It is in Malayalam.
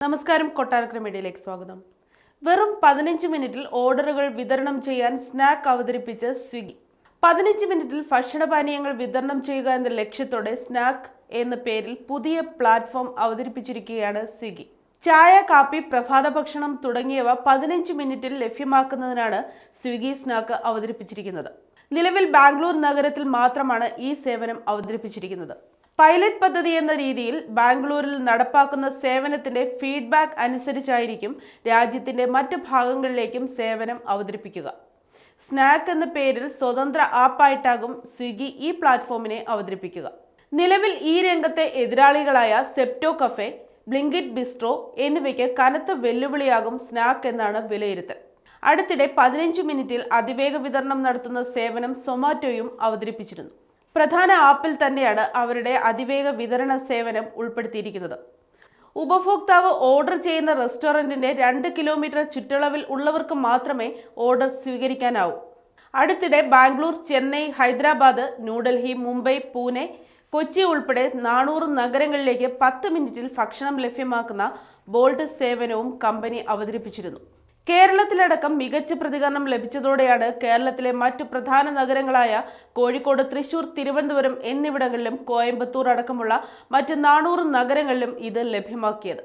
നമസ്കാരം, കൊട്ടാരക്കര മീഡിയയിലേക്ക് സ്വാഗതം. വെറും 15 മിനിറ്റിൽ ഓർഡറുകൾ വിതരണം ചെയ്യാൻ സ്നാക്ക് അവതരിപ്പിച്ച് സ്വിഗ്ഗി. 15 മിനിറ്റിൽ ഭക്ഷണപാനീയങ്ങൾ വിതരണം ചെയ്യുക എന്ന ലക്ഷ്യത്തോടെ സ്നാക്ക് എന്ന പേരിൽ പുതിയ പ്ലാറ്റ്ഫോം അവതരിപ്പിച്ചിരിക്കുകയാണ് സ്വിഗ്ഗി. ചായ, കാപ്പി, പ്രഭാത ഭക്ഷണം തുടങ്ങിയവ 15 മിനിറ്റിൽ ലഭ്യമാക്കുന്നതിനാണ് സ്വിഗ്ഗി സ്നാക്ക് അവതരിപ്പിച്ചിരിക്കുന്നത്. നിലവിൽ ബാംഗ്ലൂർ നഗരത്തിൽ മാത്രമാണ് ഈ സേവനം അവതരിപ്പിച്ചിരിക്കുന്നത്. പൈലറ്റ് പദ്ധതി എന്ന രീതിയിൽ ബാംഗ്ലൂരിൽ നടപ്പാക്കുന്ന സേവനത്തിന്റെ ഫീഡ്ബാക്ക് അനുസരിച്ചായിരിക്കും രാജ്യത്തിന്റെ മറ്റ് ഭാഗങ്ങളിലേക്കും സേവനം അവതരിപ്പിക്കുക. സ്നാക്ക് എന്ന പേരിൽ സ്വതന്ത്ര ആപ്പായിട്ടാകും സ്വിഗ്ഗി ഈ പ്ലാറ്റ്ഫോമിനെ അവതരിപ്പിക്കുക. നിലവിൽ ഈ രംഗത്തെ എതിരാളികളായ സെപ്റ്റോ കഫേ, ബ്ലിങ്കിറ്റ് ബിസ്ട്രോ എന്നിവയ്ക്ക് കനത്ത വെല്ലുവിളിയാകും സ്നാക്ക് എന്നാണ് വിലയിരുത്തൽ. അടുത്തിടെ 15 മിനിറ്റിൽ അതിവേഗ വിതരണം നടത്തുന്ന സേവനം സൊമാറ്റോയും അവതരിപ്പിച്ചിരുന്നു. പ്രധാന ആപ്പിൽ തന്നെയാണ് അവരുടെ അതിവേഗ വിതരണ സേവനം ഉൾപ്പെടുത്തിയിരിക്കുന്നത്. ഉപഭോക്താവ് ഓർഡർ ചെയ്യുന്ന റെസ്റ്റോറന്റിന്റെ 2 കിലോമീറ്റർ ചുറ്റളവിൽ ഉള്ളവർക്ക് മാത്രമേ ഓർഡർ സ്വീകരിക്കാനാവൂ. അടുത്തിടെ ബാംഗ്ലൂർ, ചെന്നൈ, ഹൈദരാബാദ്, ന്യൂഡൽഹി, മുംബൈ, പൂനെ, കൊച്ചി ഉൾപ്പെടെ 400 നഗരങ്ങളിലേക്ക് 10 മിനിറ്റിൽ ഭക്ഷണം ലഭ്യമാക്കുന്ന ബോൾട്ട് സേവനവും കമ്പനി അവതരിപ്പിച്ചിരുന്നു. കേരളത്തിലടക്കം മികച്ച പ്രതികരണം ലഭിച്ചതോടെയാണ് കേരളത്തിലെ മറ്റു പ്രധാന നഗരങ്ങളായ കോഴിക്കോട്, തൃശൂർ, തിരുവനന്തപുരം എന്നിവിടങ്ങളിലും കോയമ്പത്തൂർ അടക്കമുള്ള മറ്റ് 400 നഗരങ്ങളിലും ഇത് ലഭ്യമാക്കിയത്.